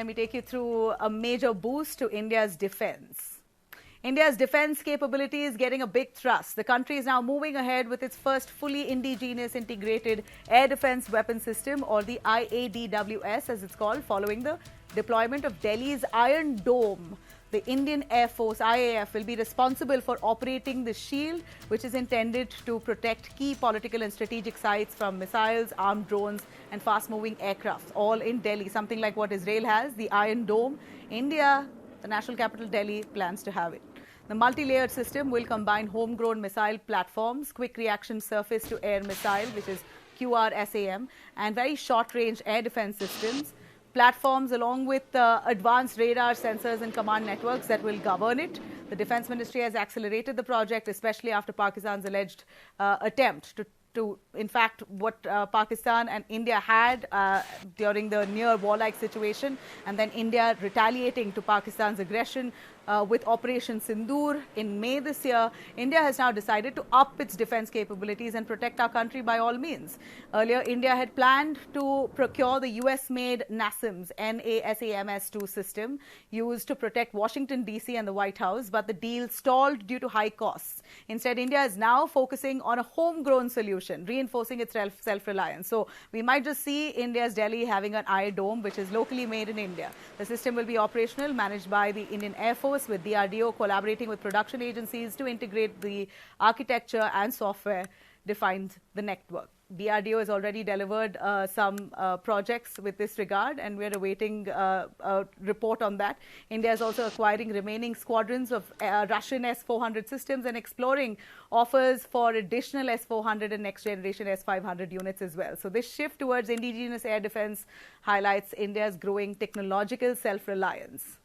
Let me take you through a major boost to India's defense. India's defense capability is getting a big thrust. The country is now moving ahead with its first fully indigenous integrated air defense weapon system, or the IADWS as it's called, following the deployment of Delhi's Iron Dome. The Indian Air Force, IAF, will be responsible for operating the shield, which is intended to protect key political and strategic sites from missiles, armed drones, and fast-moving aircraft, all in Delhi, something like what Israel has, the Iron Dome. India, the national capital Delhi, plans to have it. The multi-layered system will combine homegrown missile platforms, quick reaction surface-to-air missile, which is QRSAM, and very short-range air defense systems. Platforms along with advanced radar sensors and command networks that will govern it. The Defense Ministry has accelerated the project, especially after Pakistan's alleged attempt to, in fact, what Pakistan and India had during the near warlike situation, and then India retaliating to Pakistan's aggression with Operation Sindoor in May this year. India has now decided to up its defense capabilities and protect our country by all means. Earlier, India had planned to procure the US-made NASAMS, NASAMS-2 system used to protect Washington, D.C. and the White House, but the deal stalled due to high costs. Instead, India is now focusing on a homegrown solution, reinforcing its self-reliance. So we might just see India's Delhi having an Iron Dome, which is locally made in India. The system will be operational, managed by the Indian Air Force, with DRDO collaborating with production agencies to integrate the architecture and software defined the network. DRDO has already delivered some projects with this regard, and we're awaiting a report on that. India is also acquiring remaining squadrons of Russian S-400 systems and exploring offers for additional S-400 and next-generation S-500 units as well. So this shift towards indigenous air defense highlights India's growing technological self-reliance.